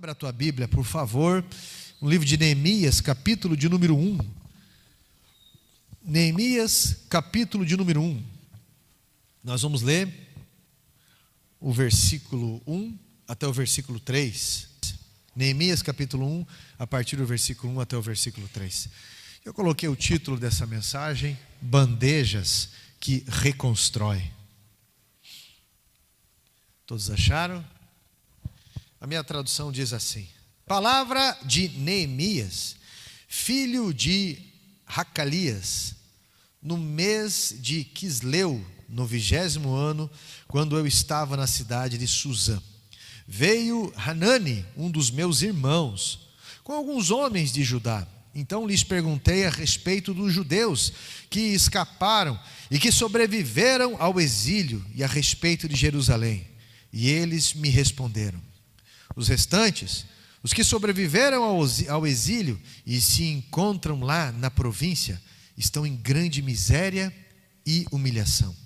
Abra a tua Bíblia, por favor, no livro de Neemias, capítulo de número 1. Neemias, capítulo de número 1. Nós vamos ler o versículo 1 até o versículo 3. Neemias, capítulo 1, a partir do versículo 1 até o versículo 3. Eu coloquei o título dessa mensagem: Bandejas que Reconstrói. Todos acharam? A minha tradução diz assim: palavra de Neemias, filho de Racalias, no mês de Quisleu, no 20º ano, quando eu estava na cidade de Suzã. Veio Hanani, um dos meus irmãos, com alguns homens de Judá. Então lhes perguntei a respeito dos judeus que escaparam e que sobreviveram ao exílio e a respeito de Jerusalém. E eles me responderam: os restantes, os que sobreviveram ao exílio e se encontram lá na província, estão em grande miséria e humilhação.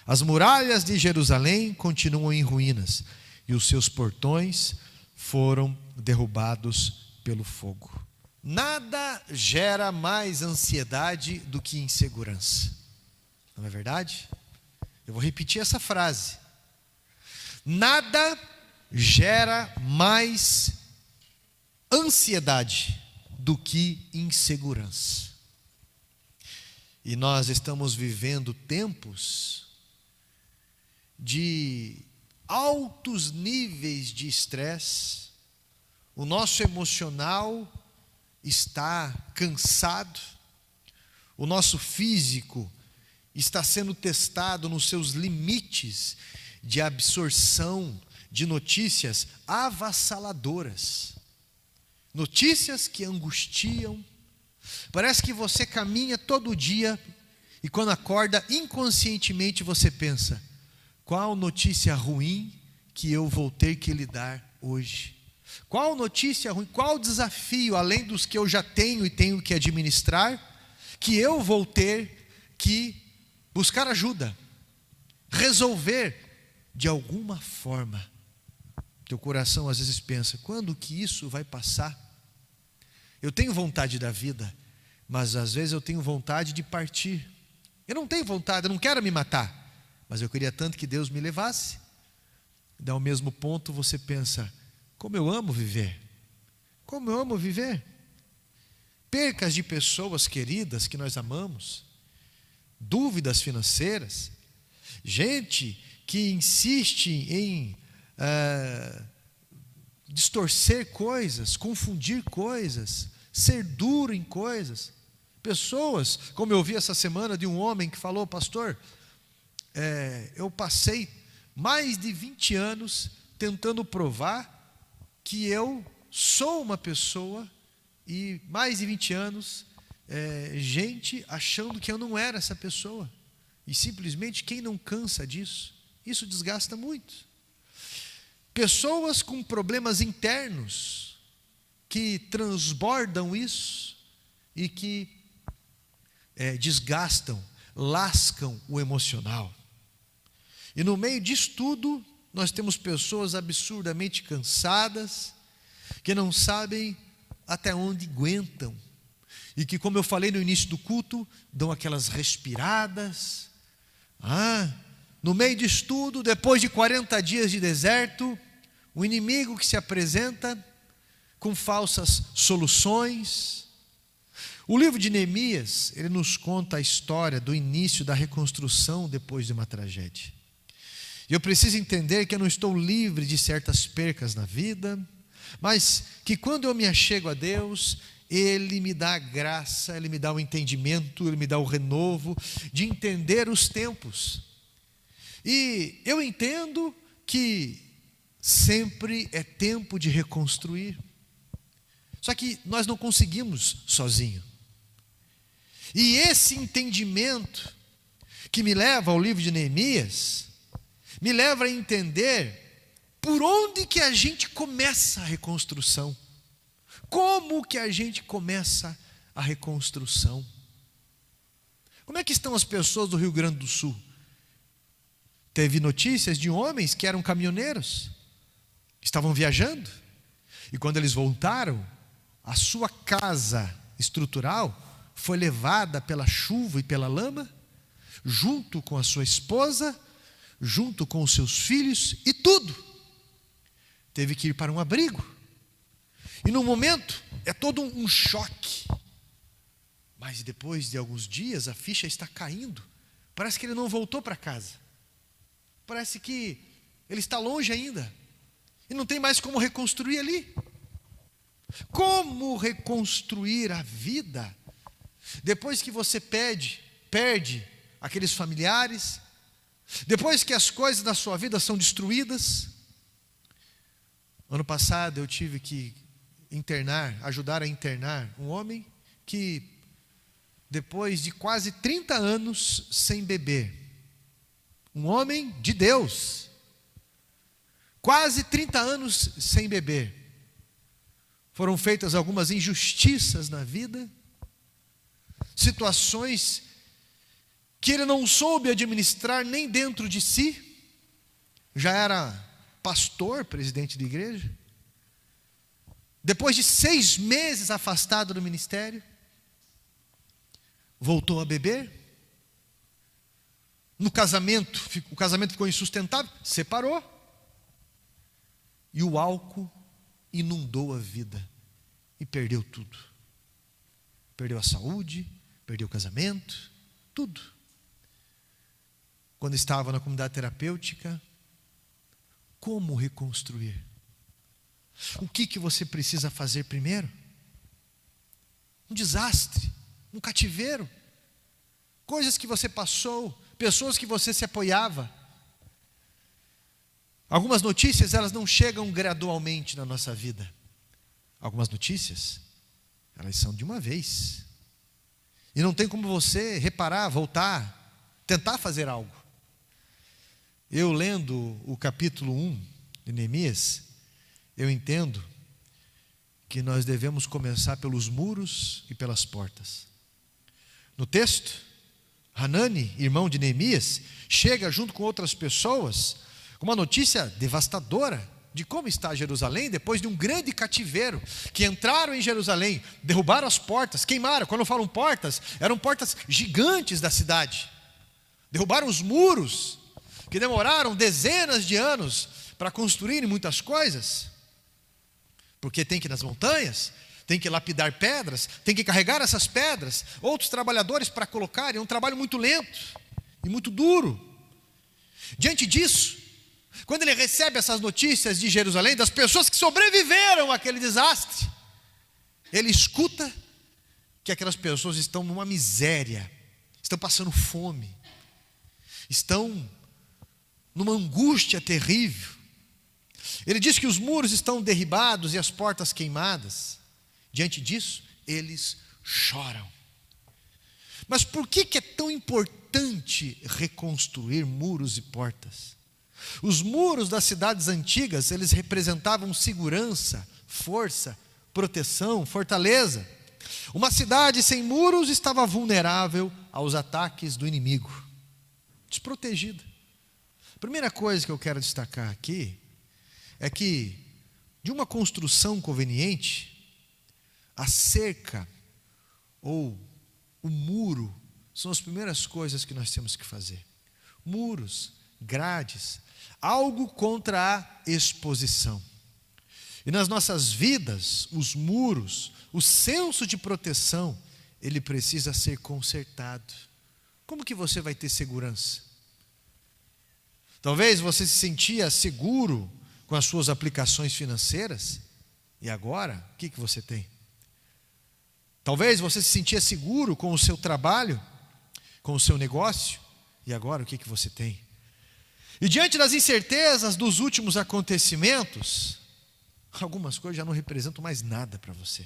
As muralhas de Jerusalém continuam em ruínas e os seus portões foram derrubados pelo fogo. Nada gera mais ansiedade do que insegurança. Não é verdade? Eu vou repetir essa frase. Nada gera mais ansiedade do que insegurança. E nós estamos vivendo tempos de altos níveis de estresse. O nosso emocional está cansado. O nosso físico está sendo testado nos seus limites de absorção de notícias avassaladoras, notícias que angustiam. Parece que você caminha todo dia e quando acorda, inconscientemente você pensa: qual notícia ruim que eu vou ter que lidar hoje? Qual notícia ruim, qual desafio, além dos que eu já tenho e tenho que administrar, que eu vou ter que buscar ajuda, resolver de alguma forma? Teu coração às vezes pensa: quando que isso vai passar? Eu tenho vontade da vida, mas às vezes eu tenho vontade de partir. Eu não tenho vontade, eu não quero me matar, mas eu queria tanto que Deus me levasse. E ao mesmo ponto você pensa: como eu amo viver, como eu amo viver. Percas de pessoas queridas que nós amamos, dúvidas financeiras, gente que insiste em distorcer coisas, confundir coisas, ser duro em coisas. Pessoas, como eu ouvi essa semana de um homem que falou: pastor, eu passei mais de 20 anos tentando provar que eu sou uma pessoa, e mais de 20 anos gente achando que eu não era essa pessoa. E simplesmente, quem não cansa disso? Isso desgasta muito. Pessoas com problemas internos que transbordam isso e que desgastam, lascam o emocional. E no meio disso tudo, nós temos pessoas absurdamente cansadas, que não sabem até onde aguentam, e que, como eu falei no início do culto, dão aquelas respiradas. No meio disso tudo, depois de 40 dias de deserto, o inimigo que se apresenta com falsas soluções. O livro de Neemias, ele nos conta a história do início da reconstrução depois de uma tragédia. E eu preciso entender que eu não estou livre de certas percas na vida, mas que quando eu me achego a Deus, Ele me dá a graça, Ele me dá o entendimento, Ele me dá o renovo de entender os tempos. E eu entendo que sempre é tempo de reconstruir. Só que nós não conseguimos sozinho. E esse entendimento que me leva ao livro de Neemias, me leva a entender por onde que a gente começa a reconstrução. Como que a gente começa a reconstrução? Como é que estão as pessoas do Rio Grande do Sul? Teve notícias de homens que eram caminhoneiros, estavam viajando, E quando eles voltaram, a sua casa estrutural foi levada pela chuva e pela lama, junto com a sua esposa, junto com os seus filhos e tudo. Teve que ir para um abrigo. E no momento é todo um choque. Mas depois de alguns dias a ficha está caindo. Parece que ele não voltou para casa. Parece que ele está longe ainda. E não tem mais como reconstruir ali. Como reconstruir a vida depois que você perde aqueles familiares, depois que as coisas da sua vida são destruídas? Ano passado eu tive que ajudar a internar um homem que, depois de quase 30 anos sem beber, um homem de Deus, quase 30 anos sem beber, foram feitas algumas injustiças na vida, situações que ele não soube administrar nem dentro de si. Já era pastor, presidente de igreja. Depois de 6 meses afastado do ministério, voltou a beber. No casamento, o casamento ficou insustentável, separou. E o álcool inundou a vida e perdeu tudo. Perdeu a saúde, perdeu o casamento, tudo. Quando estava na comunidade terapêutica, como reconstruir? O que você precisa fazer primeiro? Um desastre, um cativeiro, coisas que você passou, pessoas que você se apoiava. Algumas notícias, elas não chegam gradualmente na nossa vida. Algumas notícias, elas são de uma vez. E não tem como você reparar, voltar, tentar fazer algo. Eu lendo o capítulo 1 de Neemias, eu entendo que nós devemos começar pelos muros e pelas portas. No texto, Hanani, irmão de Neemias, chega junto com outras pessoas com uma notícia devastadora de como está Jerusalém depois de um grande cativeiro, que entraram em Jerusalém, derrubaram as portas, queimaram. Quando falam portas, eram portas gigantes da cidade. Derrubaram os muros, que demoraram dezenas de anos para construírem muitas coisas, porque tem que ir nas montanhas, tem que lapidar pedras, tem que carregar essas pedras, outros trabalhadores para colocarem. É um trabalho muito lento e muito duro. Diante disso, quando ele recebe essas notícias de Jerusalém, das pessoas que sobreviveram àquele desastre, ele escuta que aquelas pessoas estão numa miséria, estão passando fome, estão numa angústia terrível. Ele diz que os muros estão derribados e as portas queimadas. Diante disso, eles choram. Mas por que é tão importante reconstruir muros e portas? Os muros das cidades antigas, eles representavam segurança, força, proteção, fortaleza. Uma cidade sem muros estava vulnerável aos ataques do inimigo, desprotegida. A primeira coisa que eu quero destacar aqui é que, de uma construção conveniente, a cerca ou o muro são as primeiras coisas que nós temos que fazer. Muros, grades, algo contra a exposição. E nas nossas vidas, os muros, o senso de proteção, ele precisa ser consertado. Como que você vai ter segurança? Talvez você se sentia seguro com as suas aplicações financeiras, e agora, o que você tem? Talvez você se sentia seguro com o seu trabalho, com o seu negócio, e agora o que você tem? E diante das incertezas dos últimos acontecimentos, algumas coisas já não representam mais nada para você.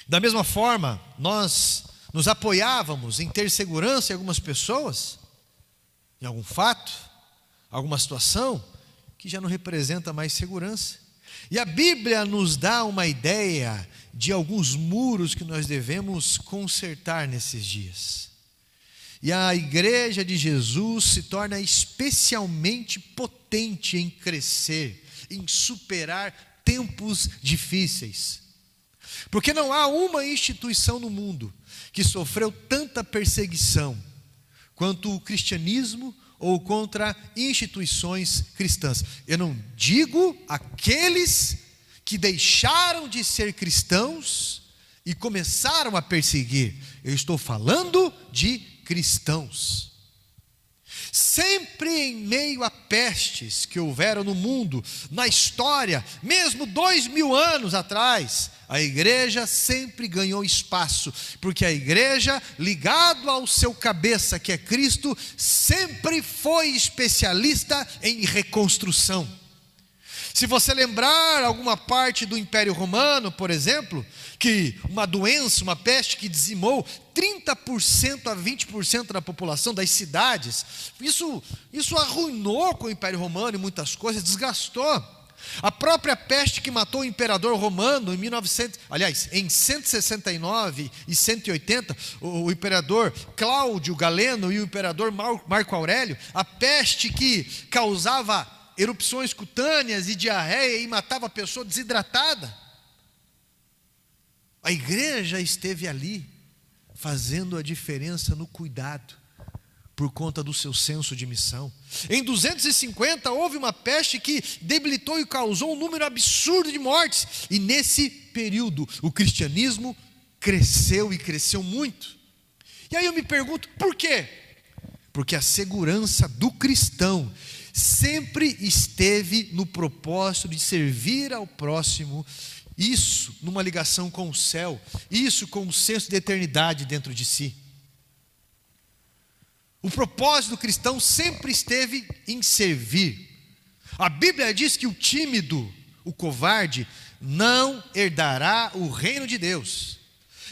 Da mesma forma, nós nos apoiávamos em ter segurança em algumas pessoas, em algum fato, alguma situação, que já não representa mais segurança. E a Bíblia nos dá uma ideia de alguns muros que nós devemos consertar nesses dias. E a igreja de Jesus se torna especialmente potente em crescer, em superar tempos difíceis. Porque não há uma instituição no mundo que sofreu tanta perseguição quanto o cristianismo ou contra instituições cristãs. Eu não digo aqueles que deixaram de ser cristãos e começaram a perseguir. Eu estou falando de cristãos. Sempre em meio a pestes que houveram no mundo, na história, mesmo 2000 anos atrás, a igreja sempre ganhou espaço, porque a igreja, ligado ao seu cabeça, que é Cristo, sempre foi especialista em reconstrução. Se você lembrar alguma parte do Império Romano, por exemplo, que uma doença, uma peste que dizimou 30% a 20% da população das cidades, isso arruinou com o Império Romano e muitas coisas, desgastou. A própria peste que matou o imperador romano em 169 e 180, o imperador Cláudio Galeno e o imperador Marco Aurélio, a peste que causava erupções cutâneas e diarreia e matava a pessoa desidratada. A igreja esteve ali, fazendo a diferença no cuidado, por conta do seu senso de missão. Em 250 houve uma peste que debilitou e causou um número absurdo de mortes, e nesse período o cristianismo cresceu e cresceu muito. E aí eu me pergunto, por quê? Porque a segurança do cristão sempre esteve no propósito de servir ao próximo, isso numa ligação com o céu, isso com um senso de eternidade dentro de si. O propósito do cristão sempre esteve em servir. A Bíblia diz que o tímido, o covarde, não herdará o reino de Deus.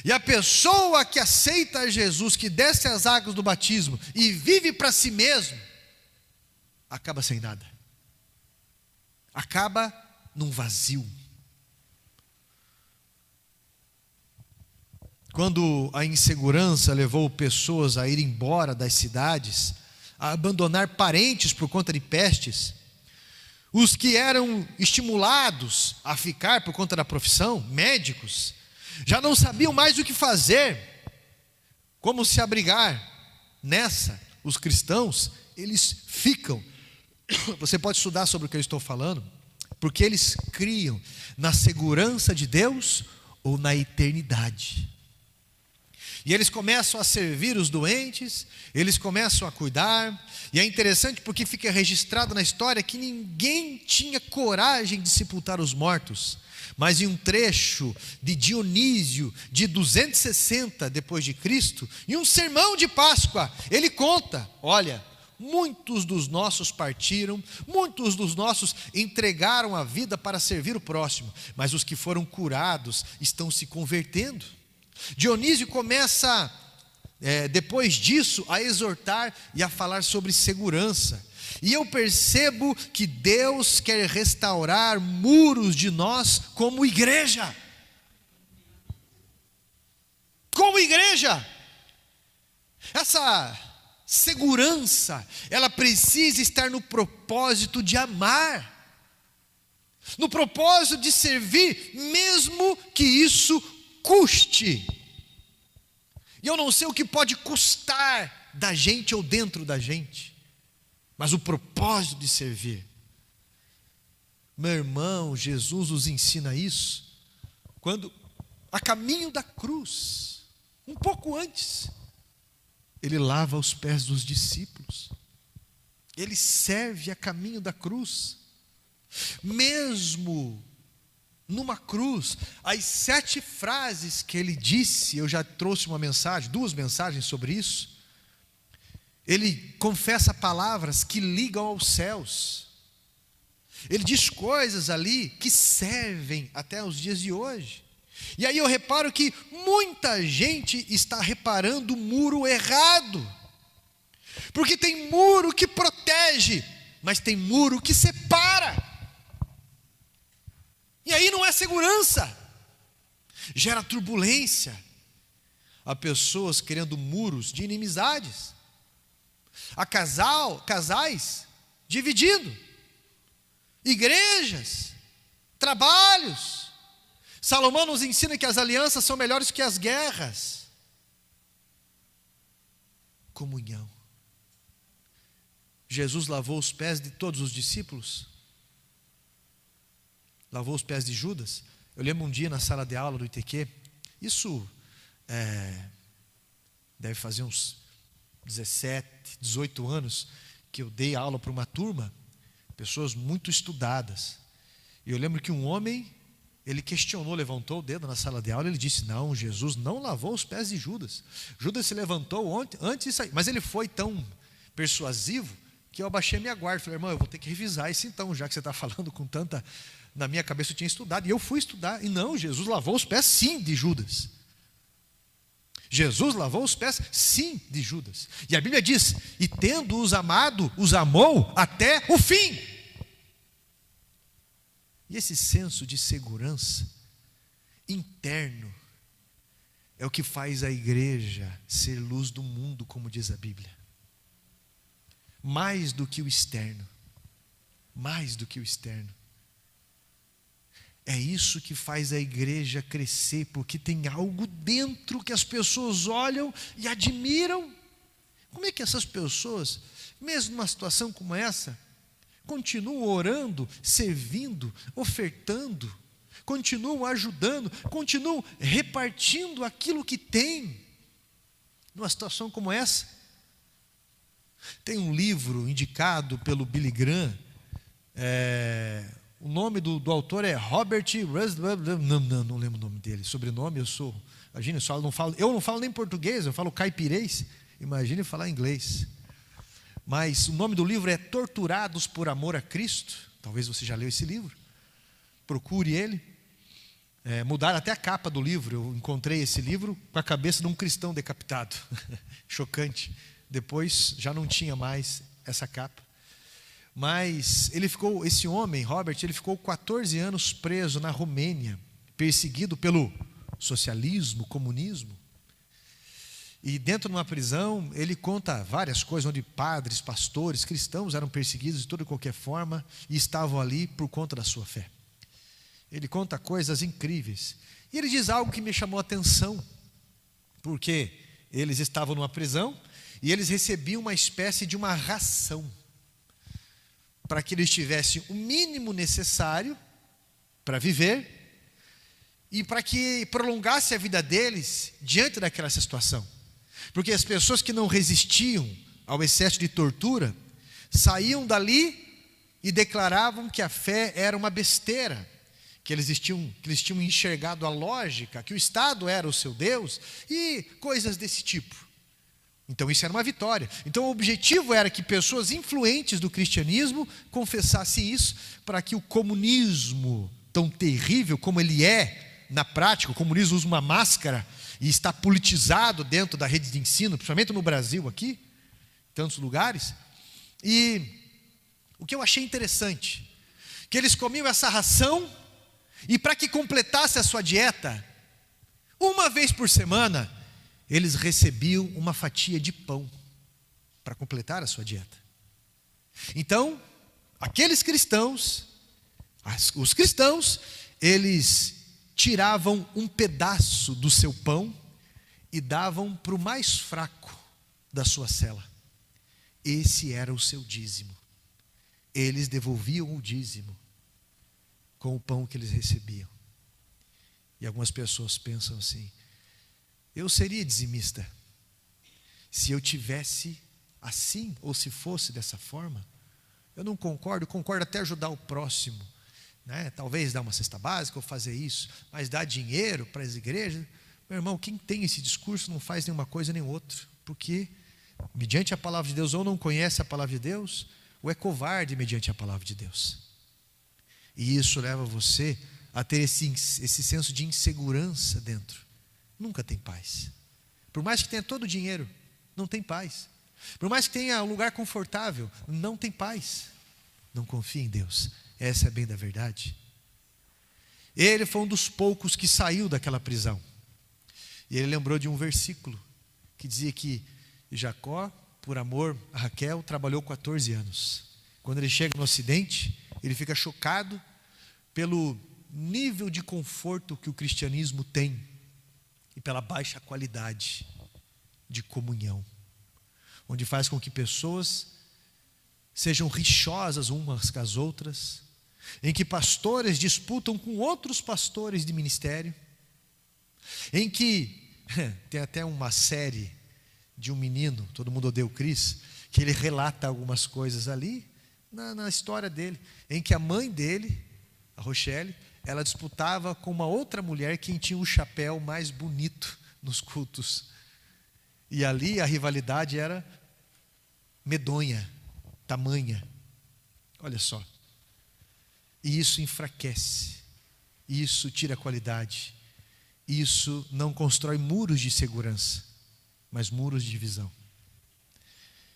E a pessoa que aceita Jesus, que desce as águas do batismo e vive para si mesmo, acaba sem nada. Acaba num vazio. Quando a insegurança levou pessoas a ir embora das cidades, a abandonar parentes por conta de pestes, os que eram estimulados a ficar por conta da profissão, médicos, já não sabiam mais o que fazer, como se abrigar. Os cristãos, eles ficam. Você pode estudar sobre o que eu estou falando, porque eles criam na segurança de Deus ou na eternidade. E eles começam a servir os doentes, eles começam a cuidar, e é interessante porque fica registrado na história que ninguém tinha coragem de sepultar os mortos, mas em um trecho de Dionísio, de 260 depois de Cristo, em um sermão de Páscoa, ele conta, olha, muitos dos nossos partiram, muitos dos nossos entregaram a vida para servir o próximo, mas os que foram curados estão se convertendo. Dionísio começa, depois disso, a exortar e a falar sobre segurança. E eu percebo que Deus quer restaurar muros de nós como igreja. Como igreja. Essa segurança, ela precisa estar no propósito de amar, no propósito de servir, mesmo que isso custe. E eu não sei o que pode custar da gente ou dentro da gente, mas o propósito de servir. Meu irmão, Jesus nos ensina isso quando, a caminho da cruz, um pouco antes, ele lava os pés dos discípulos, ele serve a caminho da cruz. Mesmo numa cruz, as 7 frases que ele disse, eu já trouxe uma mensagem, 2 mensagens sobre isso. Ele confessa palavras que ligam aos céus. Ele diz coisas ali que servem até os dias de hoje. E aí eu reparo que muita gente está reparando o muro errado. Porque tem muro que protege, mas tem muro que separa. E aí não é segurança, gera turbulência. Há pessoas criando muros de inimizades, há casais dividindo, igrejas trabalhos. Salomão nos ensina que as alianças são melhores que as guerras. Comunhão. Jesus lavou os pés de todos os discípulos? Lavou os pés de Judas? Eu lembro um dia na sala de aula do ITQ, isso deve fazer uns 17, 18 anos, que eu dei aula para uma turma, pessoas muito estudadas. E eu lembro que um homem, ele questionou, levantou o dedo na sala de aula, ele disse: não, Jesus não lavou os pés de Judas. Judas se levantou antes de sair, mas ele foi tão persuasivo que eu abaixei minha guarda. Falei: irmão, eu vou ter que revisar isso então, já que você está falando com tanta... Na minha cabeça eu tinha estudado, e eu fui estudar, e não, Jesus lavou os pés sim de Judas. Jesus lavou os pés sim de Judas. E a Bíblia diz: e tendo-os amado, os amou até o fim. E esse senso de segurança interno é o que faz a igreja ser luz do mundo, como diz a Bíblia. Mais do que o externo. Mais do que o externo. É isso que faz a igreja crescer, porque tem algo dentro que as pessoas olham e admiram. Como é que essas pessoas, mesmo numa situação como essa, continuam orando, servindo, ofertando, continuam ajudando, continuam repartindo aquilo que têm, numa situação como essa? Tem um livro indicado pelo Billy Graham, o nome do autor é Robert não lembro o nome dele, sobrenome, imagina, eu não falo nem português, eu falo caipirês, imagine falar inglês. Mas o nome do livro é Torturados por Amor a Cristo. Talvez você já leu esse livro, procure ele. Mudaram até a capa do livro, eu encontrei esse livro com a cabeça de um cristão decapitado, chocante. Depois já não tinha mais essa capa. Mas esse homem, Robert, ele ficou 14 anos preso na Romênia, perseguido pelo socialismo, comunismo. E dentro de uma prisão, ele conta várias coisas, onde padres, pastores, cristãos eram perseguidos de toda e qualquer forma, e estavam ali por conta da sua fé. Ele conta coisas incríveis. E ele diz algo que me chamou a atenção, porque eles estavam numa prisão, e eles recebiam uma espécie de uma ração, para que eles tivessem o mínimo necessário para viver e para que prolongasse a vida deles diante daquela situação. Porque as pessoas que não resistiam ao excesso de tortura saíam dali e declaravam que a fé era uma besteira, que eles tinham enxergado a lógica, que o Estado era o seu Deus e coisas desse tipo. Então isso era uma vitória. Então o objetivo era que pessoas influentes do cristianismo confessassem isso, para que o comunismo, tão terrível como ele é na prática, o comunismo usa uma máscara e está politizado dentro da rede de ensino, principalmente no Brasil aqui, em tantos lugares. E o que eu achei interessante, que eles comiam essa ração, e para que completasse a sua dieta, uma vez por semana, eles recebiam uma fatia de pão para completar a sua dieta. Então, aqueles cristãos, os cristãos, eles tiravam um pedaço do seu pão e davam para o mais fraco da sua cela. Esse era o seu dízimo. Eles devolviam o dízimo com o pão que eles recebiam. E algumas pessoas pensam assim: eu seria dizimista se eu tivesse assim, ou se fosse dessa forma. Eu não concordo até ajudar o próximo, né? Talvez dar uma cesta básica ou fazer isso, mas dar dinheiro para as igrejas. Meu irmão, quem tem esse discurso não faz nenhuma coisa nem outra, porque mediante a palavra de Deus ou não conhece a palavra de Deus, ou é covarde mediante a palavra de Deus. E isso leva você a ter esse senso de insegurança dentro. Nunca tem paz. Por mais que tenha todo o dinheiro, não tem paz. Por mais que tenha um lugar confortável, não tem paz. Não confia em Deus. Essa é bem da verdade. Ele foi um dos poucos que saiu daquela prisão. E ele lembrou de um versículo que dizia que Jacó, por amor a Raquel, trabalhou 14 anos. Quando ele chega no Ocidente, ele fica chocado, pelo nível de conforto que o cristianismo tem e pela baixa qualidade de comunhão, onde faz com que pessoas sejam rixosas umas com as outras, em que pastores disputam com outros pastores de ministério, em que tem até uma série de um menino, Todo Mundo Odeia o Chris, que ele relata algumas coisas ali na história dele, em que a mãe dele, a Rochelle, ela disputava com uma outra mulher quem tinha o chapéu mais bonito nos cultos. E ali a rivalidade era medonha, tamanha. Olha só. E isso enfraquece, isso tira a qualidade, isso não constrói muros de segurança, mas muros de divisão.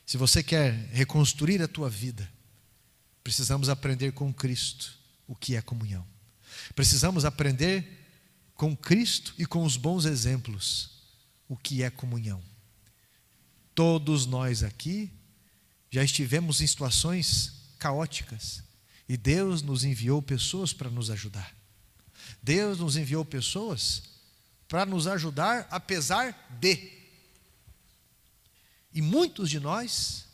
Se você quer reconstruir a tua vida, precisamos aprender com Cristo o que é comunhão. Precisamos aprender com Cristo e com os bons exemplos o que é comunhão. Todos nós aqui já estivemos em situações caóticas e Deus nos enviou pessoas para nos ajudar. Deus nos enviou pessoas para nos ajudar apesar de. E muitos de nós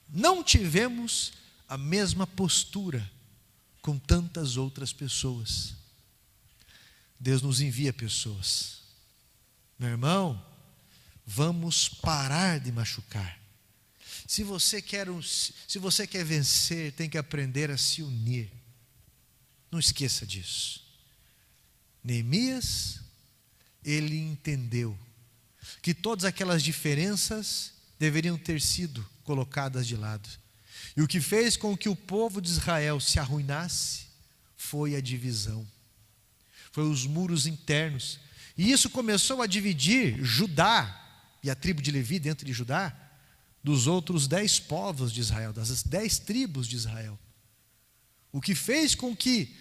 não tivemos a mesma postura com tantas outras pessoas. Deus nos envia pessoas. Meu irmão, vamos parar de machucar. Se você quer vencer, tem que aprender a se unir. Não esqueça disso. Neemias, ele entendeu que todas aquelas diferenças deveriam ter sido colocadas de lado. E o que fez com que o povo de Israel se arruinasse foi a divisão, foi os muros internos. E isso começou a dividir Judá e a tribo de Levi dentro de Judá dos outros 10 povos de Israel, das 10 tribos de Israel. O que fez com que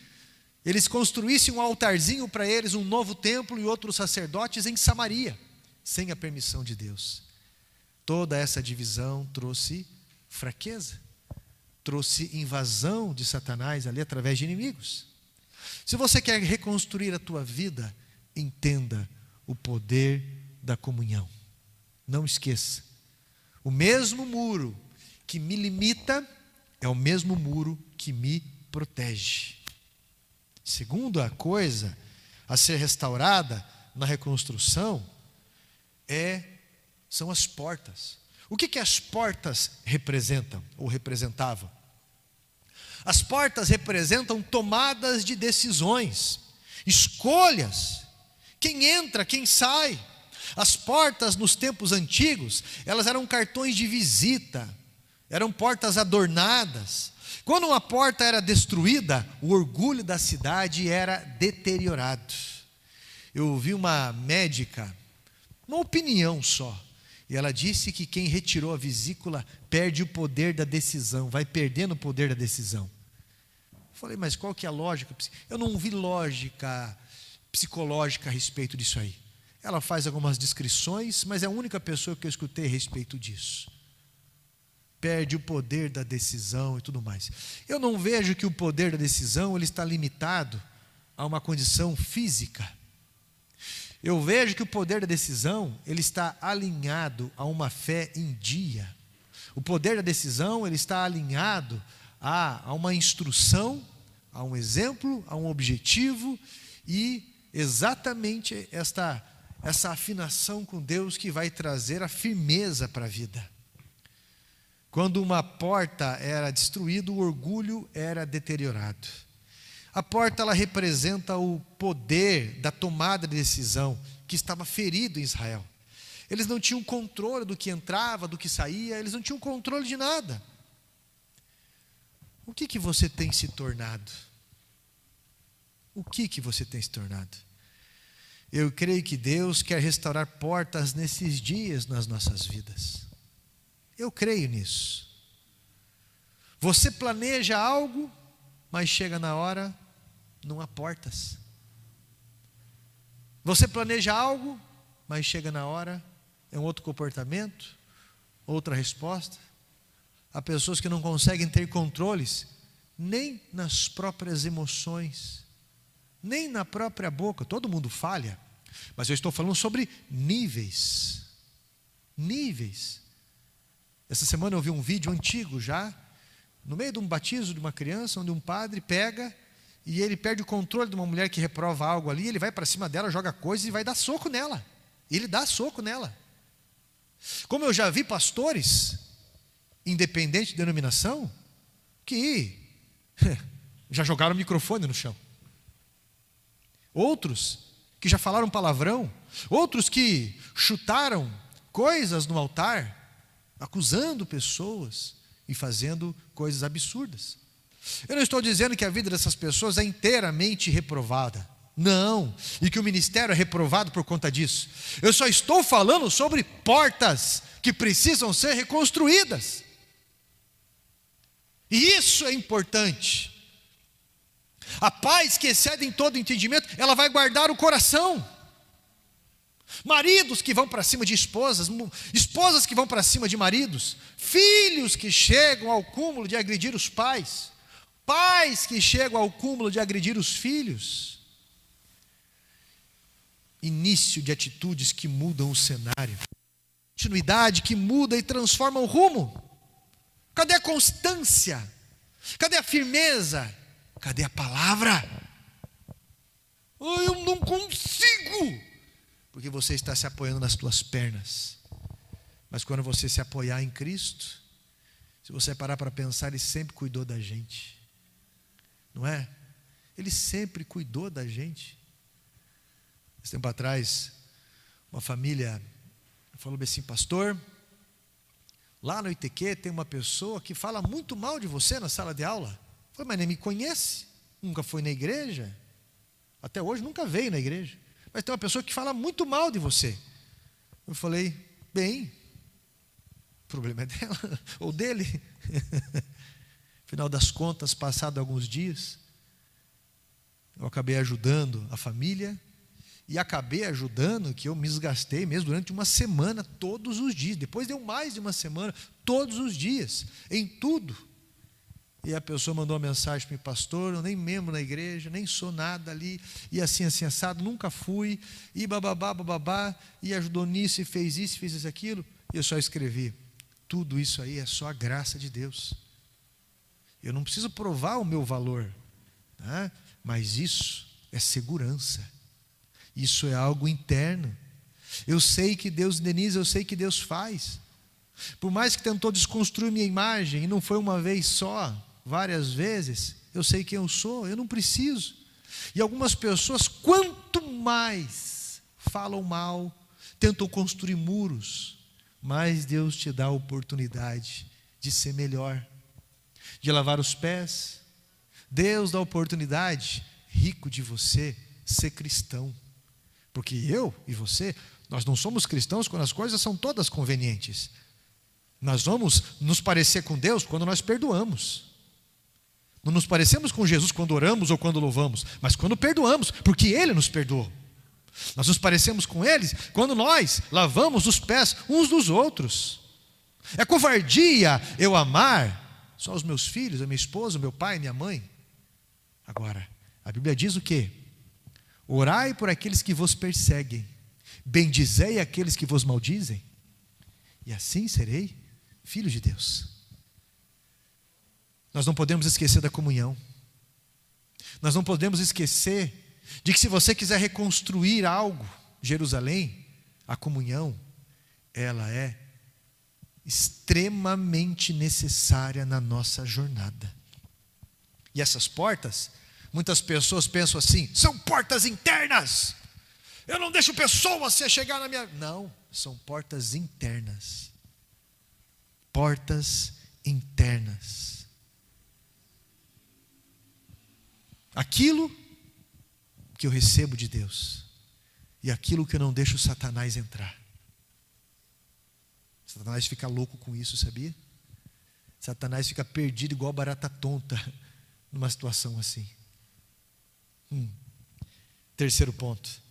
eles construíssem um altarzinho para eles, um novo templo e outros sacerdotes em Samaria, sem a permissão de Deus. Toda essa divisão trouxe fraqueza, trouxe invasão de Satanás ali através de inimigos. Se você quer reconstruir a tua vida, entenda o poder da comunhão. Não esqueça, o mesmo muro que me limita é o mesmo muro que me protege. Segunda coisa a ser restaurada na reconstrução são as portas. O que as portas representam ou representavam? As portas representam tomadas de decisões, escolhas, quem entra, quem sai. As portas nos tempos antigos, elas eram cartões de visita, eram portas adornadas. Quando uma porta era destruída, o orgulho da cidade era deteriorado. Eu ouvi uma médica, uma opinião só, e ela disse que quem retirou a vesícula perde o poder da decisão, vai perdendo o poder da decisão. Eu falei, mas qual que é a lógica? Eu não vi lógica psicológica a respeito disso aí. Ela faz algumas descrições, mas é a única pessoa que eu escutei a respeito disso. Perde o poder da decisão e tudo mais. Eu não vejo que o poder da decisão ele está limitado a uma condição física. Eu vejo que o poder da decisão ele está alinhado a uma fé em dia. O poder da decisão ele está alinhado a uma instrução, a um exemplo, a um objetivo e exatamente essa afinação com Deus que vai trazer a firmeza para a vida. Quando uma porta era destruída, o orgulho era deteriorado. A porta ela representa o poder da tomada de decisão que estava ferido em Israel. Eles não tinham controle do que entrava, do que saía, eles não tinham controle de nada. O que você tem se tornado? O que você tem se tornado? Eu creio que Deus quer restaurar portas nesses dias nas nossas vidas. Eu creio nisso. Você planeja algo, mas chega na hora, não há portas. Você planeja algo, mas chega na hora, é um outro comportamento, outra resposta. Há pessoas que não conseguem ter controles nem nas próprias emoções, nem na própria boca. Todo mundo falha, mas eu estou falando sobre níveis. Níveis. Essa semana eu vi um vídeo antigo já, no meio de um batismo de uma criança, onde um padre pega e ele perde o controle de uma mulher que reprova algo ali, ele vai para cima dela, joga coisas e vai dar soco nela. Ele dá soco nela. Como eu já vi pastores, independente de denominação, que já jogaram o microfone no chão. Outros que já falaram palavrão. Outros que chutaram coisas no altar, acusando pessoas e fazendo coisas absurdas. Eu não estou dizendo que a vida dessas pessoas é inteiramente reprovada. Não, e que o ministério é reprovado por conta disso. Eu só estou falando sobre portas que precisam ser reconstruídas. E isso é importante. A paz que excede em todo entendimento, ela vai guardar o coração. Maridos que vão para cima de esposas, esposas que vão para cima de maridos, filhos que chegam ao cúmulo de agredir os pais, pais que chegam ao cúmulo de agredir os filhos. Início de atitudes que mudam o cenário, continuidade que muda e transforma o rumo. Cadê a constância? Cadê a firmeza? Cadê a palavra? Eu não consigo, porque você está se apoiando nas tuas pernas. Mas quando você se apoiar em Cristo, se você parar para pensar, Ele sempre cuidou da gente, não é? Ele sempre cuidou da gente. Esse tempo atrás, uma família falou assim: pastor, lá no ITQ tem uma pessoa que fala muito mal de você na sala de aula. Eu falei: mas nem me conhece, nunca foi na igreja, até hoje nunca veio na igreja, mas tem uma pessoa que fala muito mal de você. Eu falei: bem, o problema é dela ou dele. Final das contas, passado alguns dias, eu acabei ajudando a família. E acabei ajudando, que eu me desgastei mesmo durante uma semana, todos os dias. Depois deu mais de uma semana, todos os dias, em tudo. E a pessoa mandou uma mensagem para mim: pastor, eu nem membro na igreja, nem sou nada ali, e assim assado, nunca fui, e bababá, bababá, e ajudou nisso, e fez isso, aquilo. E eu só escrevi: tudo isso aí é só a graça de Deus. Eu não preciso provar o meu valor, né? Mas isso é segurança. Isso é algo interno. Eu sei que Deus indeniza, eu sei que Deus faz. Por mais que tentou desconstruir minha imagem, e não foi uma vez só, várias vezes, eu sei quem eu sou, eu não preciso. E algumas pessoas, quanto mais falam mal, tentam construir muros, mais Deus te dá a oportunidade de ser melhor, de lavar os pés. Deus dá a oportunidade, rico de você, ser cristão. Porque eu e você, nós não somos cristãos quando as coisas são todas convenientes. Nós vamos nos parecer com Deus quando nós perdoamos. Não nos parecemos com Jesus quando oramos ou quando louvamos, mas quando perdoamos, porque Ele nos perdoou. Nós nos parecemos com Ele quando nós lavamos os pés uns dos outros. É covardia eu amar só os meus filhos, a minha esposa, o meu pai, minha mãe. Agora, a Bíblia diz o quê? Orai por aqueles que vos perseguem, bendizei aqueles que vos maldizem, e assim serei filho de Deus. Nós não podemos esquecer da comunhão. Nós não podemos esquecer de que se você quiser reconstruir algo, Jerusalém, a comunhão, ela é extremamente necessária na nossa jornada. E essas portas, muitas pessoas pensam assim: são portas internas, eu não deixo pessoas se chegar na minha... Não, são portas internas. Portas internas. Aquilo que eu recebo de Deus e aquilo que eu não deixo Satanás entrar. Satanás fica louco com isso, sabia? Satanás fica perdido igual barata tonta numa situação assim. Terceiro ponto.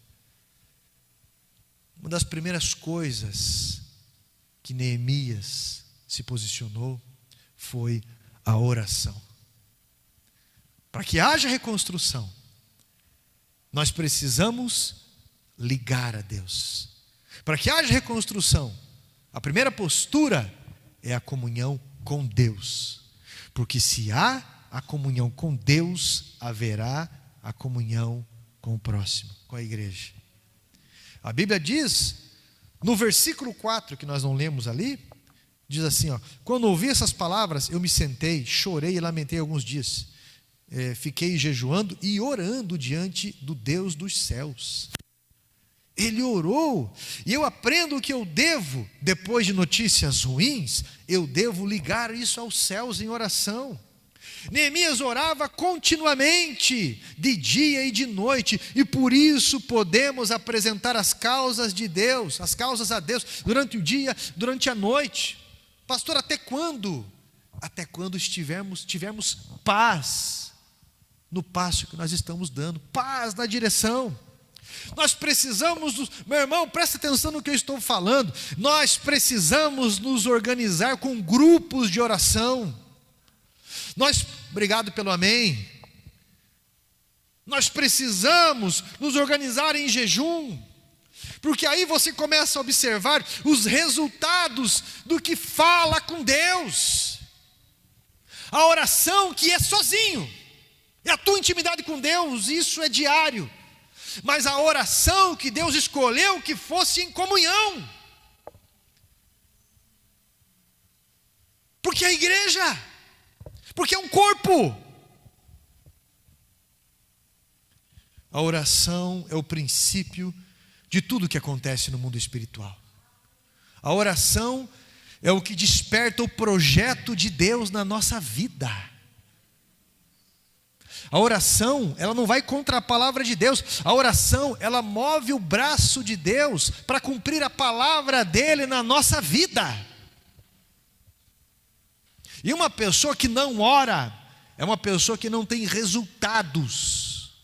Uma das primeiras coisas que Neemias se posicionou foi a oração. Para que haja reconstrução, nós precisamos ligar a Deus. Para que haja reconstrução, a primeira postura é a comunhão com Deus. Porque se há a comunhão com Deus, haverá a comunhão com o próximo, com a igreja. A Bíblia diz, no versículo 4, que nós não lemos ali, diz assim, quando ouvi essas palavras, eu me sentei, chorei e lamentei alguns dias. Fiquei jejuando e orando diante do Deus dos céus. Ele orou, e eu aprendo que eu devo, depois de notícias ruins, eu devo ligar isso aos céus em oração. Neemias orava continuamente, de dia e de noite, e por isso podemos apresentar as causas de Deus, as causas a Deus, durante o dia, durante a noite. Pastor, até quando? Até quando tivermos paz no passo que nós estamos dando, paz na direção. Nós precisamos, meu irmão, presta atenção no que eu estou falando, nós precisamos nos organizar com grupos de oração. Obrigado pelo amém. Nós precisamos nos organizar em jejum, porque aí você começa a observar os resultados do que fala com Deus. A oração que é sozinho, é a tua intimidade com Deus, isso é diário. Mas a oração que Deus escolheu que fosse em comunhão. Porque é a igreja, porque é um corpo. A oração é o princípio de tudo que acontece no mundo espiritual. A oração é o que desperta o projeto de Deus na nossa vida. A oração, ela não vai contra a palavra de Deus. A oração, ela move o braço de Deus para cumprir a palavra dele na nossa vida. E uma pessoa que não ora é uma pessoa que não tem resultados.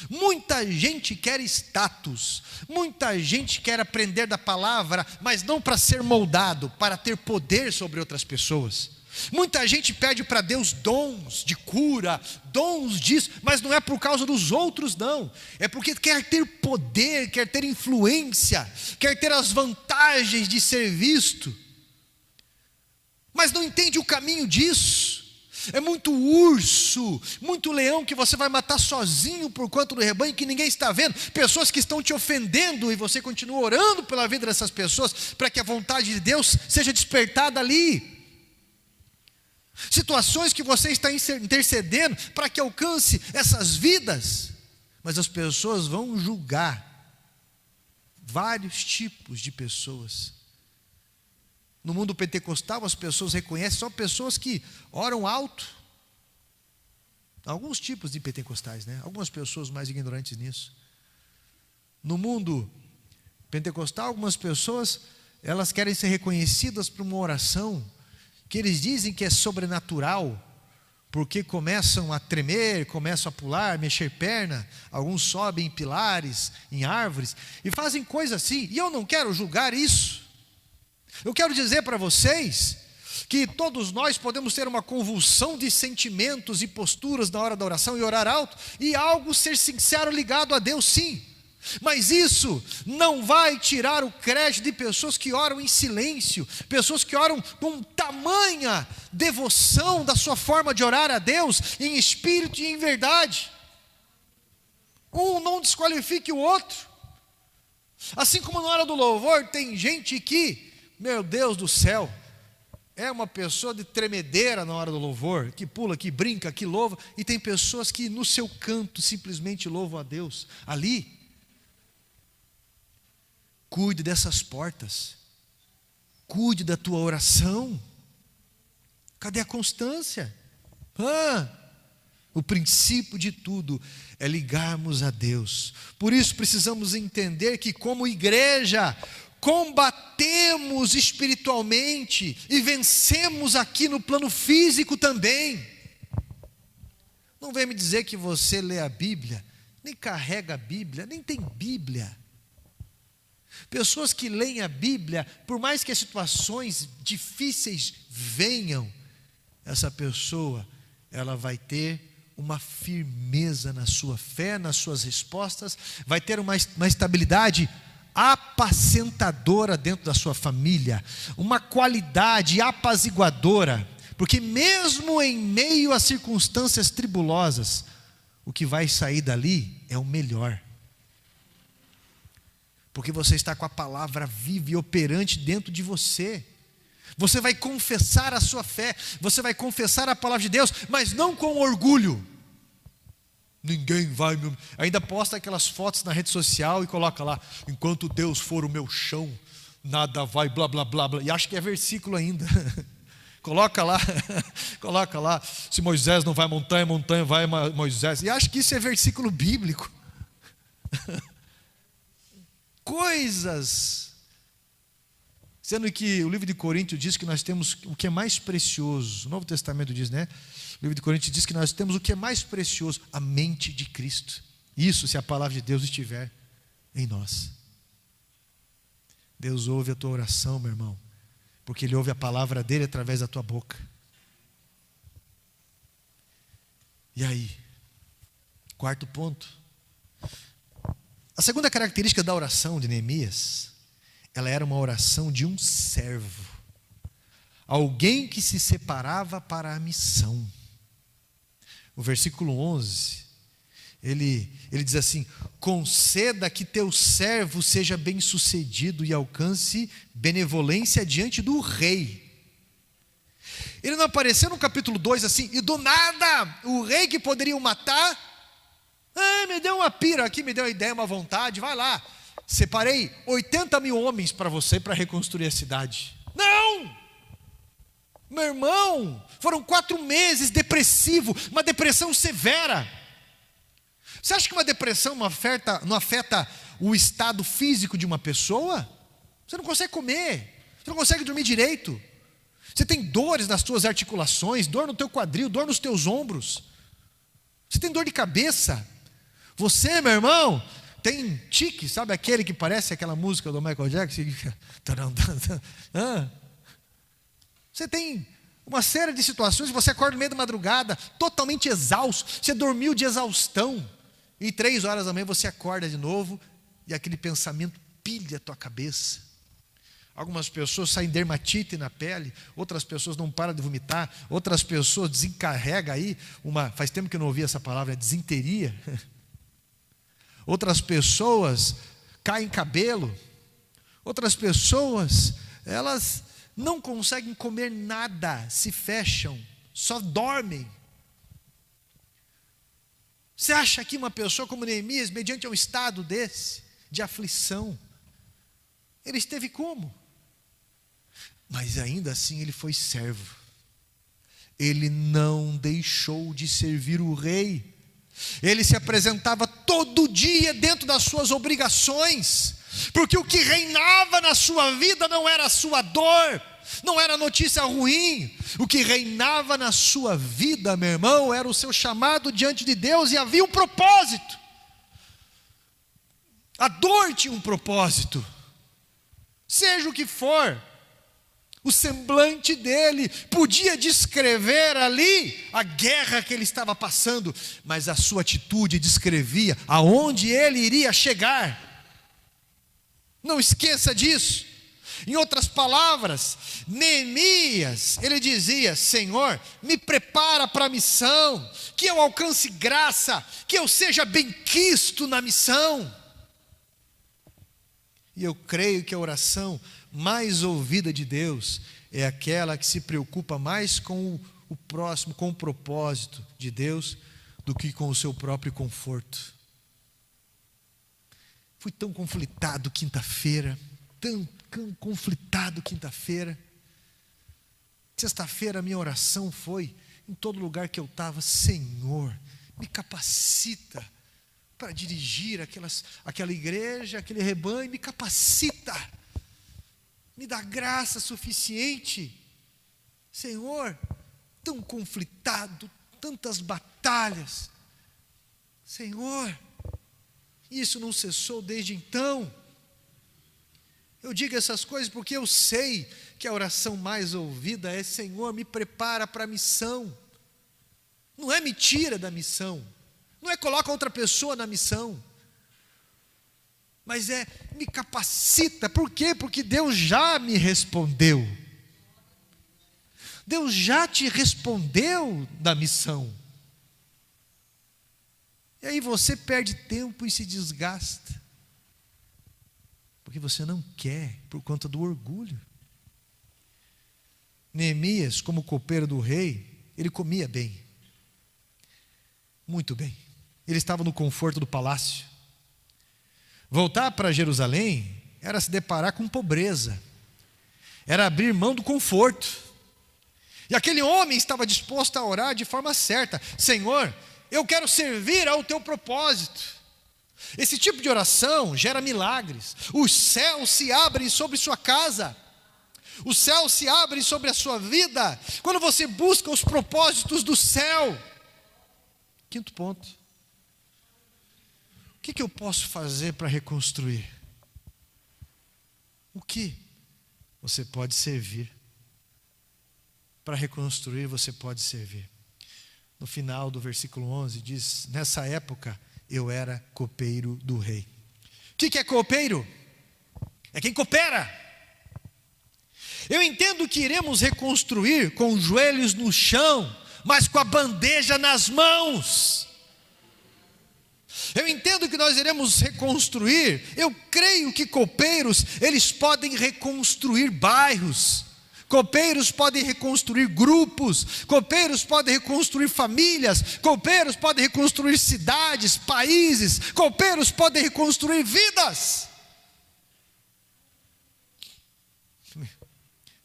Muita gente quer status, muita gente quer aprender da palavra, mas não para ser moldado, para ter poder sobre outras pessoas. Muita gente pede para Deus dons de cura, dons disso, mas não é por causa dos outros não, é porque quer ter poder, quer ter influência, quer ter as vantagens de ser visto, mas não entende o caminho disso. É muito urso, muito leão que você vai matar sozinho por conta do rebanho que ninguém está vendo, pessoas que estão te ofendendo e você continua orando pela vida dessas pessoas, para que a vontade de Deus seja despertada ali. Situações que você está intercedendo para que alcance essas vidas, mas as pessoas vão julgar vários tipos de pessoas. No mundo pentecostal as pessoas reconhecem só pessoas que oram alto. Alguns tipos de pentecostais, né? Algumas pessoas mais ignorantes nisso. No mundo pentecostal, algumas pessoas, elas querem ser reconhecidas por uma oração que eles dizem que é sobrenatural, porque começam a tremer, começam a pular, mexer perna, alguns sobem em pilares, em árvores, e fazem coisas assim, e eu não quero julgar isso. Eu quero dizer para vocês que todos nós podemos ter uma convulsão de sentimentos e posturas na hora da oração e orar alto, e algo ser sincero ligado a Deus, sim. Mas isso não vai tirar o crédito de pessoas que oram em silêncio, pessoas que oram com tamanha devoção da sua forma de orar a Deus, em espírito e em verdade. Um não desqualifique o outro. Assim como na hora do louvor tem gente que, meu Deus do céu, é uma pessoa de tremedeira na hora do louvor, que pula, que brinca, que louva, e tem pessoas que no seu canto simplesmente louvam a Deus. Ali, cuide dessas portas, cuide da tua oração. Cadê a constância? O princípio de tudo é ligarmos a Deus. Por isso precisamos entender que como igreja combatemos espiritualmente e vencemos aqui no plano físico também. Não vem me dizer que você lê a Bíblia, nem carrega a Bíblia, nem tem Bíblia. Pessoas que leem a Bíblia, por mais que as situações difíceis venham, essa pessoa ela vai ter uma firmeza na sua fé, nas suas respostas, vai ter uma estabilidade apacentadora dentro da sua família, uma qualidade apaziguadora, porque mesmo em meio a circunstâncias tribulosas, o que vai sair dali é o melhor, porque você está com a palavra viva e operante dentro de você. Você vai confessar a sua fé, você vai confessar a palavra de Deus, mas não com orgulho. Ninguém vai, ainda posta aquelas fotos na rede social e coloca lá: enquanto Deus for o meu chão, nada vai, blá blá blá blá, e acho que é versículo ainda. Coloca lá, coloca lá, se Moisés não vai montanha, montanha vai Moisés, e acho que isso é versículo bíblico. Coisas, sendo que o livro de Coríntios diz que nós temos o que é mais precioso. O Novo Testamento diz, né? O livro de Coríntios diz que nós temos o que é mais precioso, a mente de Cristo. Isso se a palavra de Deus estiver em nós. Deus ouve a tua oração, meu irmão, porque Ele ouve a palavra dEle através da tua boca. E aí? Quarto ponto. A segunda característica da oração de Neemias, ela era uma oração de um servo, alguém que se separava para a missão. O versículo 11, ele diz assim: conceda que teu servo seja bem sucedido e alcance benevolência diante do rei. Ele não apareceu no capítulo 2 assim, e do nada, o rei que poderia o matar, me deu uma pira aqui, me deu uma ideia, uma vontade, vai lá, separei 80.000 homens para você, para reconstruir a cidade. Não! Meu irmão, foram 4 meses depressivo, uma depressão severa. Você acha que uma depressão não afeta o estado físico de uma pessoa? Você não consegue comer, você não consegue dormir direito, você tem dores nas tuas articulações, dor no teu quadril, dor nos teus ombros, você tem dor de cabeça. Você, meu irmão, tem tique, sabe aquele que parece aquela música do Michael Jackson? Você tem uma série de situações, você acorda no meio da madrugada, totalmente exausto, você dormiu de exaustão, e 3 horas da manhã você acorda de novo, e aquele pensamento pilha a tua cabeça. Algumas pessoas saem dermatite na pele, outras pessoas não param de vomitar, outras pessoas desencarregam aí, faz tempo que eu não ouvi essa palavra, desinteria. Outras pessoas caem cabelo, outras pessoas, elas não conseguem comer nada, se fecham, só dormem. Você acha que uma pessoa como Neemias, mediante um estado desse, de aflição, ele esteve como? Mas ainda assim ele foi servo, ele não deixou de servir o rei, ele se apresentava todo dia dentro das suas obrigações, porque o que reinava na sua vida não era a sua dor, não era notícia ruim, o que reinava na sua vida, meu irmão, era o seu chamado diante de Deus, e havia um propósito. A dor tinha um propósito, seja o que for. O semblante dele podia descrever ali a guerra que ele estava passando, mas a sua atitude descrevia aonde ele iria chegar. Não esqueça disso. Em outras palavras, Neemias, ele dizia: Senhor, me prepara para a missão, que eu alcance graça, que eu seja bem-quisto na missão. E eu creio que a oração mais ouvida de Deus é aquela que se preocupa mais com o próximo, com o propósito de Deus, do que com o seu próprio conforto. Fui tão conflitado quinta-feira, Sexta-feira a minha oração foi, em todo lugar que eu estava: Senhor, me capacita para dirigir aquela igreja, aquele rebanho, me capacita, me dá graça suficiente. Senhor, tão conflitado, tantas batalhas, Senhor, isso não cessou desde então. Eu digo essas coisas porque eu sei que a oração mais ouvida é: Senhor, me prepara para a missão. Não é me tira da missão, não é coloca outra pessoa na missão, mas é me capacita. Por quê? Porque Deus já me respondeu. Deus já te respondeu da missão. E aí você perde tempo e se desgasta, porque você não quer, por conta do orgulho. Neemias, como copeiro do rei, ele comia bem, muito bem. Ele estava no conforto do palácio. Voltar para Jerusalém era se deparar com pobreza, era abrir mão do conforto. E aquele homem estava disposto a orar de forma certa: Senhor, eu quero servir ao teu propósito. Esse tipo de oração gera milagres. Os céus se abrem sobre sua casa, os céus se abrem sobre a sua vida, quando você busca os propósitos do céu. Quinto ponto: o que eu posso fazer para reconstruir? O que você pode servir? Para reconstruir, você pode servir. No final do versículo 11 diz: nessa época eu era copeiro do rei. O que é copeiro? É quem coopera. Eu entendo que iremos reconstruir com os joelhos no chão, mas com a bandeja nas mãos. Eu entendo que nós iremos reconstruir. Eu creio que copeiros, eles podem reconstruir bairros. Copeiros podem reconstruir grupos, copeiros podem reconstruir famílias, copeiros podem reconstruir cidades, países, copeiros podem reconstruir vidas.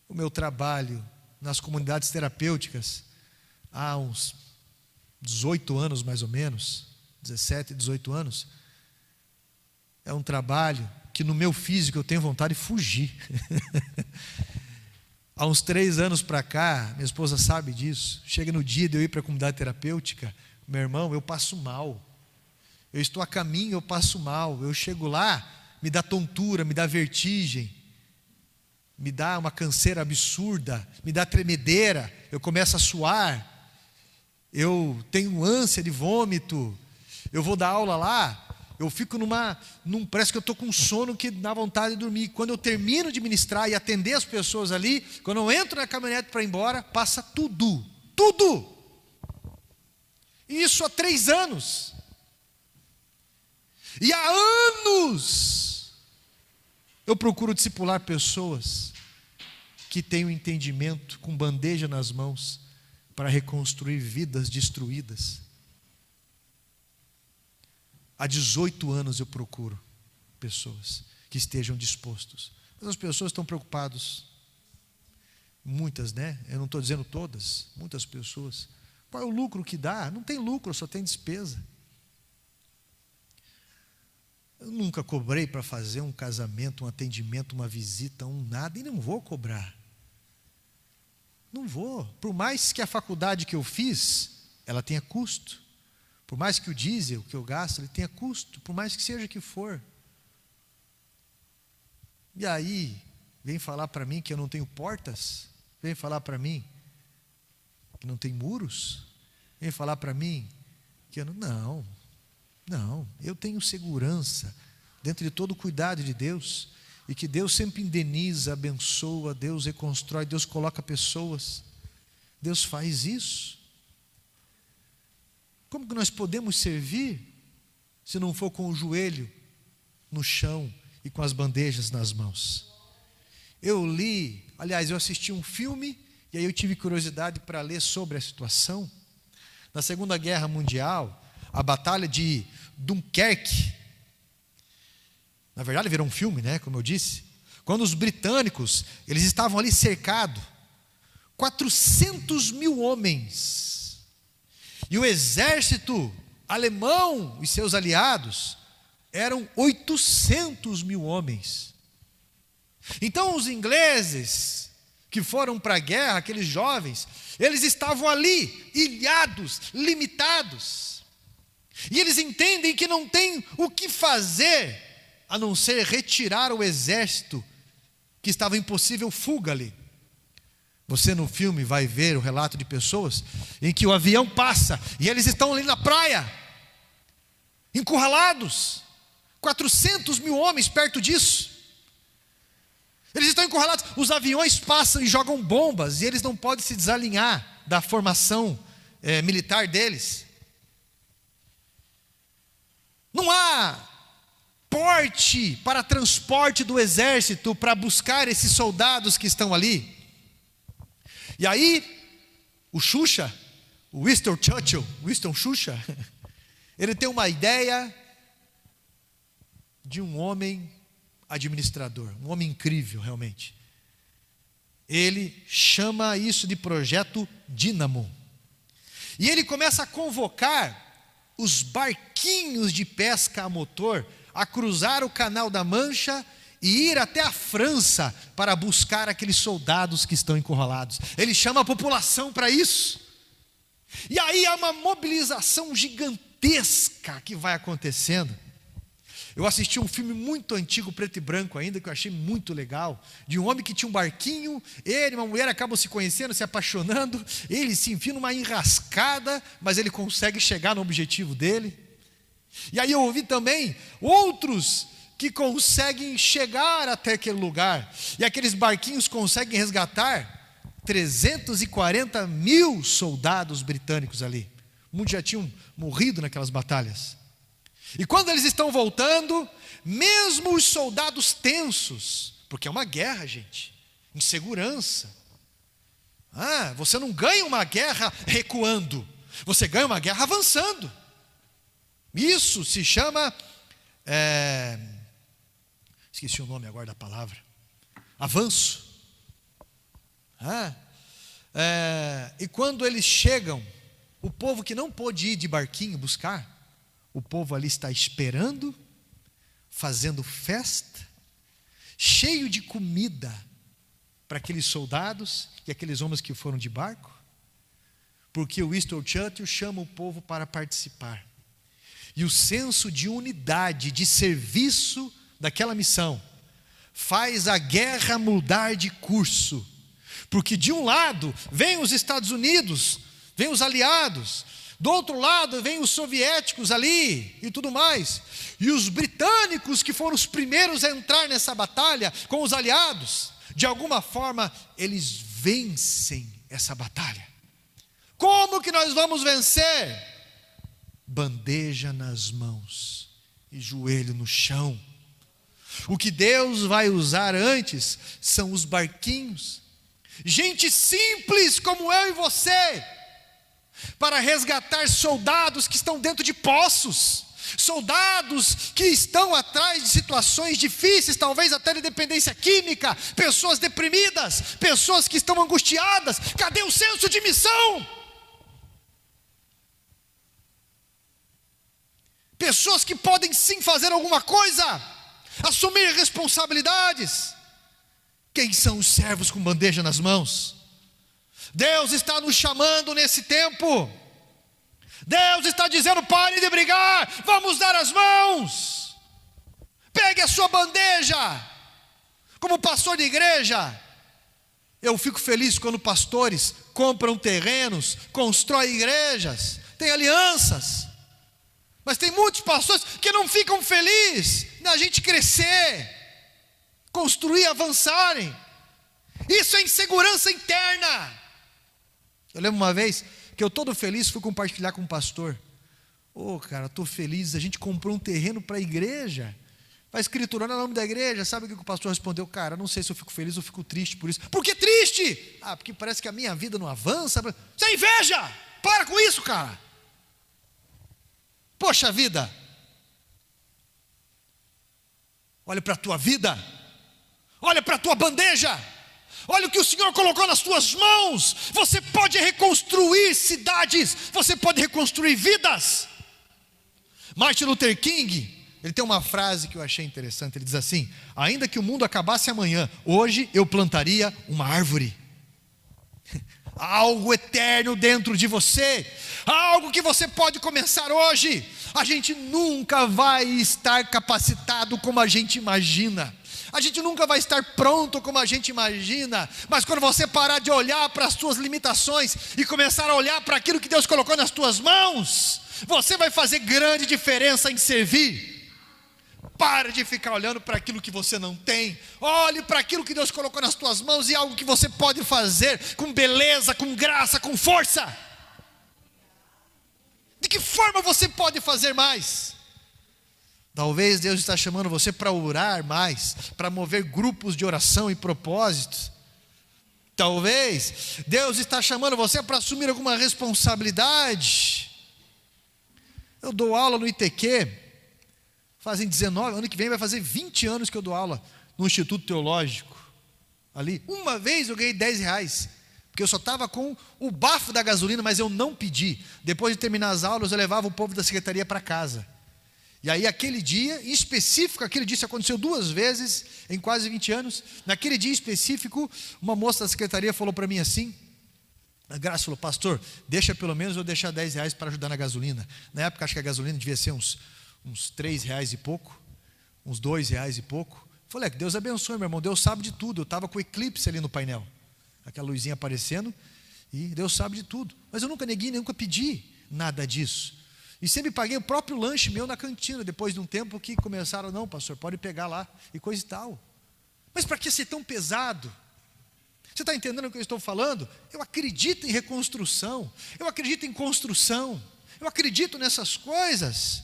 O meu trabalho nas comunidades terapêuticas, há uns 18 anos mais ou menos, 17, 18 anos, é um trabalho que no meu físico eu tenho vontade de fugir. Há uns 3 anos para cá, minha esposa sabe disso, chega no dia de eu ir para a comunidade terapêutica, meu irmão, eu passo mal. Eu estou a caminho, eu passo mal. Eu chego lá, me dá tontura, me dá vertigem, me dá uma canseira absurda, me dá tremedeira, eu começo a suar, eu tenho ânsia de vômito, eu vou dar aula lá, eu fico parece que eu estou com sono que dá vontade de dormir. Quando eu termino de ministrar e atender as pessoas ali, quando eu entro na caminhonete para ir embora, passa tudo. E isso há 3 anos. E há anos eu procuro discipular pessoas que têm o entendimento, com bandeja nas mãos, para reconstruir vidas destruídas. Há 18 anos eu procuro pessoas que estejam dispostos. Mas as pessoas estão preocupadas. Muitas, né? Eu não estou dizendo todas. Muitas pessoas. Qual é o lucro que dá? Não tem lucro, só tem despesa. Eu nunca cobrei para fazer um casamento, um atendimento, uma visita, nada. E não vou cobrar. Não vou. Por mais que a faculdade que eu fiz, ela tenha custo. Por mais que o diesel que eu gasto, ele tenha custo, por mais que seja que for. E aí, vem falar para mim que eu não tenho portas? Vem falar para mim que não tem muros? Vem falar para mim que eu não, eu tenho segurança dentro de todo o cuidado de Deus, e que Deus sempre indeniza, abençoa, Deus reconstrói, Deus coloca pessoas, Deus faz isso. Como que nós podemos servir se não for com o joelho no chão e com as bandejas nas mãos? Eu assisti um filme e aí eu tive curiosidade para ler sobre a situação. Na Segunda Guerra Mundial, a Batalha de Dunkerque, na verdade virou um filme, né, como eu disse, quando os britânicos, eles estavam ali cercados, 400 mil homens, e o exército alemão e seus aliados eram 800 mil homens. Então os ingleses que foram para a guerra, aqueles jovens, eles estavam ali, ilhados, limitados. E eles entendem que não tem o que fazer, a não ser retirar o exército, que estava impossível fuga ali. Você no filme vai ver o relato de pessoas em que o avião passa e eles estão ali na praia, encurralados, 400 mil homens perto disso. Eles estão encurralados, os aviões passam e jogam bombas e eles não podem se desalinhar da formação militar deles. Não há porte para transporte do exército para buscar esses soldados que estão ali. E aí, o Winston Churchill, ele tem uma ideia de um homem administrador, um homem incrível realmente. Ele chama isso de projeto Dínamo. E ele começa a convocar os barquinhos de pesca a motor a cruzar o Canal da Mancha e ir até a França para buscar aqueles soldados que estão encurralados. Ele chama a população para isso. E aí há uma mobilização gigantesca que vai acontecendo. Eu assisti um filme muito antigo, preto e branco ainda, que eu achei muito legal, de um homem que tinha um barquinho, ele e uma mulher acabam se conhecendo, se apaixonando, ele se enfia numa enrascada, mas ele consegue chegar no objetivo dele. E aí eu ouvi também outros que conseguem chegar até aquele lugar, e aqueles barquinhos conseguem resgatar 340 mil soldados britânicos ali. Muitos já tinham morrido naquelas batalhas. E quando eles estão voltando, mesmo os soldados tensos, porque é uma guerra, gente, insegurança. Você não ganha uma guerra recuando, você ganha uma guerra avançando. Isso se chama, esqueci o nome agora da palavra, avanço. E quando eles chegam, o povo que não pôde ir de barquinho buscar, o povo ali está esperando, fazendo festa, cheio de comida para aqueles soldados e aqueles homens que foram de barco, porque o Winston Churchill chama o povo para participar. E o senso de unidade, de serviço daquela missão, faz a guerra mudar de curso, porque de um lado vem os Estados Unidos, vem os aliados, do outro lado vem os soviéticos ali e tudo mais. E os britânicos, que foram os primeiros a entrar nessa batalha com os aliados, de alguma forma eles vencem essa batalha. Como que nós vamos vencer? Bandeja nas mãos e joelho no chão. O que Deus vai usar antes são os barquinhos. Gente simples como eu e você, para resgatar soldados que estão dentro de poços, soldados que estão atrás de situações difíceis, talvez até de dependência química, pessoas deprimidas, pessoas que estão angustiadas. Cadê o senso de missão? Pessoas que podem sim fazer alguma coisa, assumir responsabilidades. Quem são os servos com bandeja nas mãos? Deus está nos chamando nesse tempo. Deus está dizendo: pare de brigar, vamos dar as mãos. Pegue a sua bandeja. Como pastor de igreja, eu fico feliz quando pastores compram terrenos, constroem igrejas, têm alianças. Mas tem muitos pastores que não ficam felizes na gente crescer, construir, avançarem. Isso é insegurança interna. Eu lembro uma vez que eu todo feliz fui compartilhar com um pastor. Cara, estou feliz, a gente comprou um terreno para a igreja, vai escriturar o nome da igreja. Sabe o que o pastor respondeu? Cara, não sei se eu fico feliz ou fico triste por isso. Por que triste? Porque parece que a minha vida não avança. Isso é inveja, para com isso, cara. Poxa vida, olha para a tua vida, olha para a tua bandeja, olha o que o Senhor colocou nas tuas mãos. Você pode reconstruir cidades, você pode reconstruir vidas. Martin Luther King, ele tem uma frase que eu achei interessante. Ele diz assim: ainda que o mundo acabasse amanhã, hoje eu plantaria uma árvore. Algo eterno dentro de você, algo que você pode começar hoje. A gente nunca vai estar capacitado como a gente imagina. A gente nunca vai estar pronto como a gente imagina, mas quando você parar de olhar para as suas limitações e começar a olhar para aquilo que Deus colocou nas tuas mãos, você vai fazer grande diferença em servir. Pare de ficar olhando para aquilo que você não tem. Olhe para aquilo que Deus colocou nas tuas mãos e algo que você pode fazer com beleza, com graça, com força. De que forma você pode fazer mais? Talvez Deus está chamando você para orar mais, para mover grupos de oração e propósitos. Talvez Deus está chamando você para assumir alguma responsabilidade. Eu dou aula no ITQ, fazem 19, ano que vem vai fazer 20 anos que eu dou aula no Instituto Teológico. Ali, uma vez eu ganhei R$10, porque eu só estava com o bafo da gasolina, mas eu não pedi. Depois de terminar as aulas, eu levava o povo da secretaria para casa. E aí aquele dia, em específico, aquele dia, isso aconteceu 2 vezes em quase 20 anos. Naquele dia em específico, uma moça da secretaria falou para mim assim, a Graça falou: pastor, deixa pelo menos eu deixar R$10 para ajudar na gasolina. Na época acho que a gasolina devia ser uns R$3 e pouco, uns R$2 e pouco. Falei: que Deus abençoe, meu irmão, Deus sabe de tudo. Eu estava com o eclipse ali no painel, aquela luzinha aparecendo, e Deus sabe de tudo. Mas eu nunca neguei, nunca pedi nada disso. E sempre paguei o próprio lanche meu na cantina, depois de um tempo que começaram: não, pastor, pode pegar lá, e coisa e tal. Mas para que ser tão pesado? Você está entendendo o que eu estou falando? Eu acredito em reconstrução, eu acredito em construção, eu acredito nessas coisas.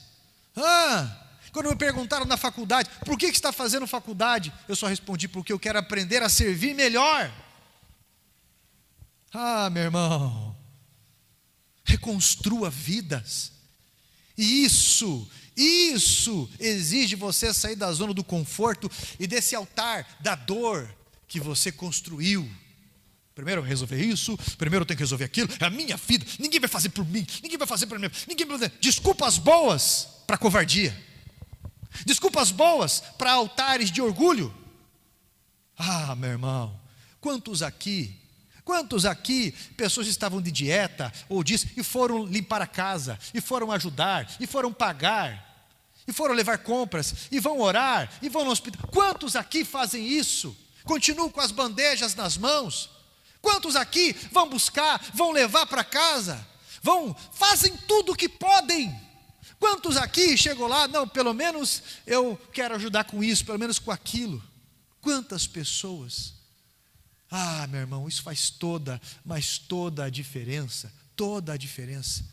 Quando me perguntaram na faculdade: por que você está fazendo faculdade? Eu só respondi: porque eu quero aprender a servir melhor. Meu irmão, reconstrua vidas. E isso exige você sair da zona do conforto e desse altar da dor que você construiu. Primeiro eu resolver isso, primeiro eu tenho que resolver aquilo, é a minha vida, ninguém vai fazer por mim, ninguém vai fazer por mim, ninguém vai fazer. Desculpas boas para covardia, desculpas boas para altares de orgulho. Meu irmão, quantos aqui, pessoas estavam de dieta ou disso, e foram limpar a casa, e foram ajudar, e foram pagar, e foram levar compras, e vão orar, e vão no hospital. Quantos aqui fazem isso? Continuam com as bandejas nas mãos? Quantos aqui vão buscar, vão levar para casa, fazem tudo o que podem? Quantos aqui chegam lá: não, pelo menos eu quero ajudar com isso, pelo menos com aquilo? Quantas pessoas? Meu irmão, isso faz toda a diferença, toda a diferença.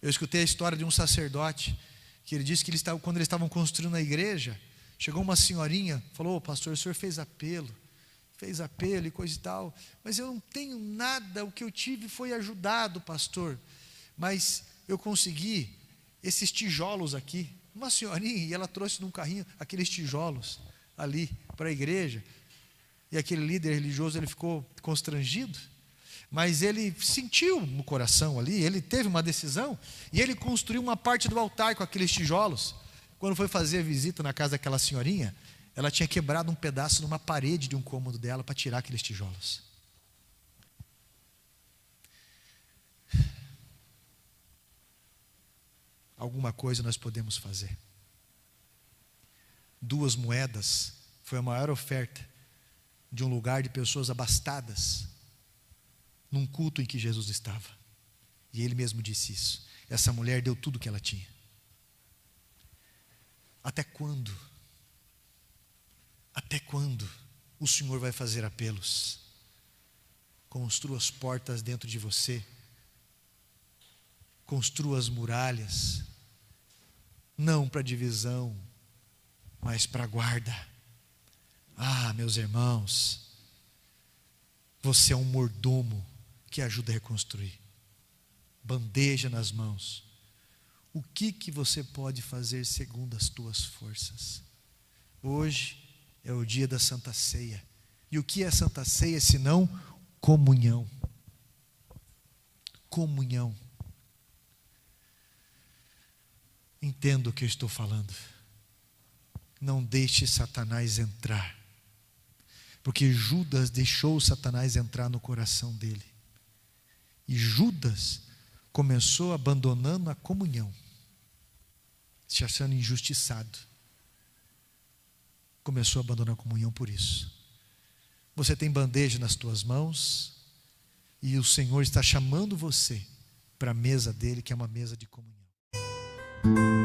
Eu escutei a história de um sacerdote, que ele disse que quando eles estavam construindo a igreja, chegou uma senhorinha, falou: pastor, o senhor fez apelo e coisa e tal, mas eu não tenho nada, o que eu tive foi ajudado, pastor, mas eu consegui esses tijolos aqui. Uma senhorinha, e ela trouxe num carrinho aqueles tijolos ali para a igreja. E aquele líder religioso, ele ficou constrangido, mas ele sentiu no coração ali, ele teve uma decisão, e ele construiu uma parte do altar com aqueles tijolos. Quando foi fazer a visita na casa daquela senhorinha, ela tinha quebrado um pedaço numa parede de um cômodo dela para tirar aqueles tijolos. Alguma coisa nós podemos fazer. 2 moedas foi a maior oferta de um lugar de pessoas abastadas, num culto em que Jesus estava. E ele mesmo disse isso. Essa mulher deu tudo o que ela tinha. Até quando o Senhor vai fazer apelos? Construa as portas dentro de você, construa as muralhas, não para divisão, mas para guarda. Meus irmãos, você é um mordomo que ajuda a reconstruir. Bandeja nas mãos. O que você pode fazer segundo as tuas forças? Hoje é o dia da Santa Ceia. E o que é Santa Ceia senão comunhão? Comunhão. Entenda o que eu estou falando. Não deixe Satanás entrar. Porque Judas deixou Satanás entrar no coração dele. E Judas começou abandonando a comunhão, se achando injustiçado. começou a abandonar a comunhão por isso. Você tem bandeja nas tuas mãos e o Senhor está chamando você para a mesa dele, que é uma mesa de comunhão.